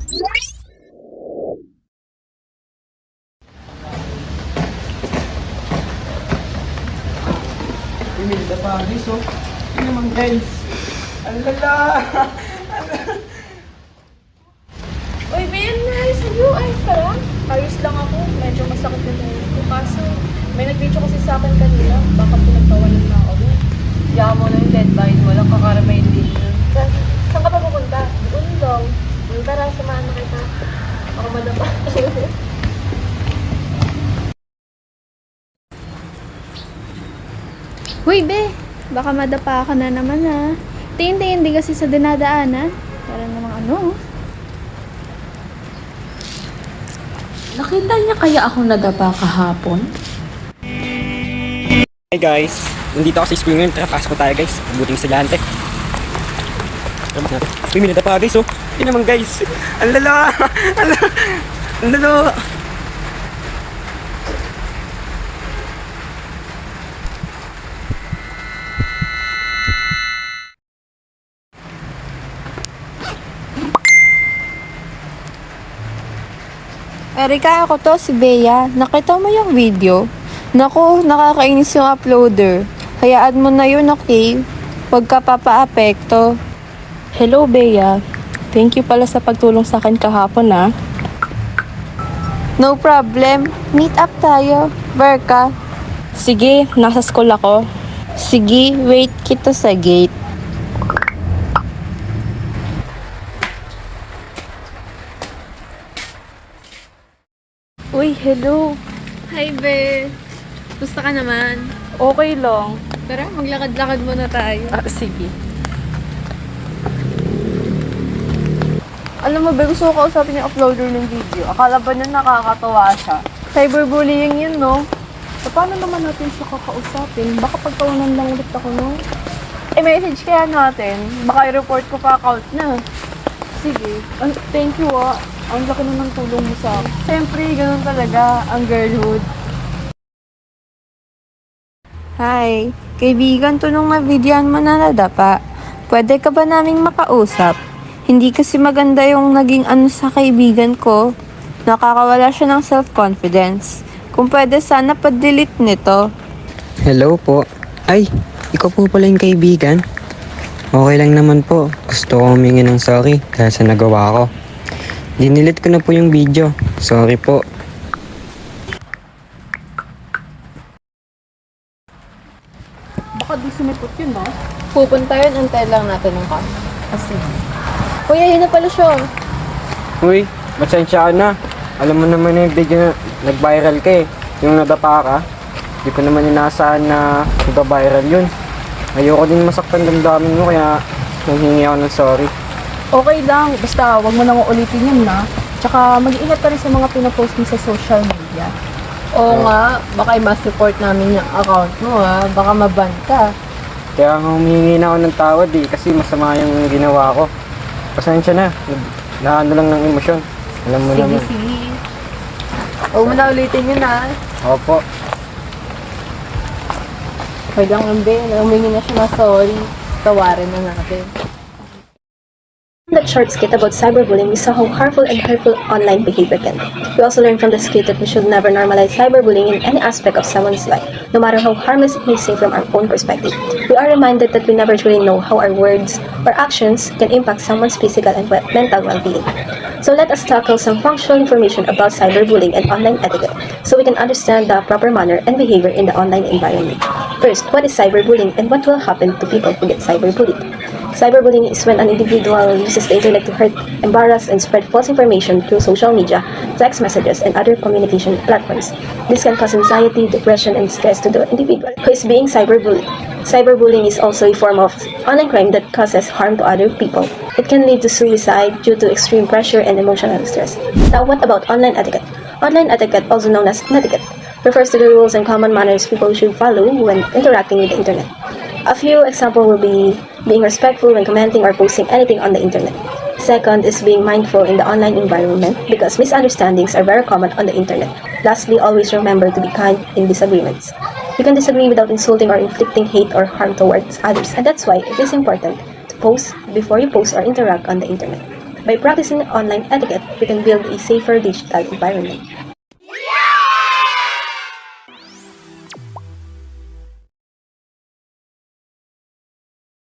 Imelda pa, guys, oh. Yun naman, guys. Ang lala! Uy, Bill, nice. Sa'yo, ayos ka lang? Ayos lang ako. Medyo masakit na tayo ko. Kaso, may nag-video kasi sa akin kanina. Baka pinagtawanan na ako. Kaya mo na yung deadline. Walang kakaramay din yun. Saan ka pa pupunta? Doon daw. Tara, samahan na kita. Ako madapa. Uy, be! Baka madapa ka na naman, ha? Tingin-tingin kasi sa dinadaanan. Para namang ano. Nakita niya kaya ako nadapa kahapon? Hey guys, nandito ako sa school ngayon. Tara, pasok tayo guys. Buting estudyante. Tara, mas natin. Uy, minada pa guys, oh. Yun naman guys. Ang lala! Ang lala! Erika, ako to, si Bea. Nakita mo yung video? Naku, nakakainis yung uploader. Hayaan mo na yun, okay? Huwag ka papaapekto. Hello, Bea. Thank you pala sa pagtulong sa akin kahapon, ah. No problem. Meet up tayo. Berka. Sige, nasa school ako. Sige, wait kita sa gate. Uy, hello. Hi, be. Gusto ka naman? Okay lang. Tara, maglakad-lakad muna tayo. Sige. Alam mo ba, gusto ko kausapin yung uploader ng video. Akala ba niya nakakatawa siya? Cyberbullying yun, no? So, paano naman natin siya kakausapin? Baka pagtawanan lang ulit ako, no? Message kaya natin. Baka i-report ko pa account na. Sige. Thank you, ah. Ang laki na ng tulong mo sa akin. Siyempre, ganun talaga ang girlhood. Hi. Kaibigan, tunong na videoan mo na nadapa. Pwede ka ba naming makausap? Hindi kasi maganda yung naging ano sa kaibigan ko. Nakakawala siya ng self-confidence. Kung pwede, sana pa-delete nito. Hello po. Ay, ikaw po pala yung kaibigan. Okay lang naman po. Gusto ko humingi ng sorry dahil sa nagawa ko. Dinilit ko na po yung video. Sorry po. Baka di sumipot yun, no? Pupunta yun, antay lang natin ng kami. Kasi, kuya, yun na pala siya. Uy, pasensya ka na. Alam mo naman yung video na nag-viral ka eh. Yung nadapa ka. Di ko naman inaasahan na nag-viral yun. Ayoko din masaktan damdamin mo kaya nanghingi ako ng sorry. Okay lang, basta wag mo nang ulitin yun na. Tsaka mag-iingat ka rin sa mga pinapost mo sa social media. Oo nga, baka i-mass report namin yung account mo ha. Baka maban ka. Kaya nga humingi na ako ng tawad eh kasi masama yung ginawa ko. Pasensya na. Naano lang ng emosyon. Alam mo naman. Sige. Huwag mo na ulitin yun ha. Opo. Hanggang umbe, humingi na siya na sorry. Tawarin na natin. In that short skit about cyberbullying, we saw how harmful and hurtful online behavior can be. We also learned from the skit that we should never normalize cyberbullying in any aspect of someone's life, no matter how harmless it may seem from our own perspective. We are reminded that we never truly know how our words or actions can impact someone's physical and mental well-being. So let us tackle some functional information about cyberbullying and online etiquette, so we can understand the proper manner and behavior in the online environment. First, what is cyberbullying and what will happen to people who get cyberbullied? Cyberbullying is when an individual uses the internet to hurt, embarrass, and spread false information through social media, text messages, and other communication platforms. This can cause anxiety, depression, and stress to the individual who is being cyberbullied. Cyberbullying is also a form of online crime that causes harm to other people. It can lead to suicide due to extreme pressure and emotional stress. Now, what about online etiquette? Online etiquette, also known as netiquette, refers to the rules and common manners people should follow when interacting with the internet. A few examples will be being respectful when commenting or posting anything on the internet. Second is being mindful in the online environment because misunderstandings are very common on the internet. Lastly, always remember to be kind in disagreements. You can disagree without insulting or inflicting hate or harm towards others, and that's why it is important to post before you post or interact on the internet. By practicing online etiquette, we can build a safer digital environment.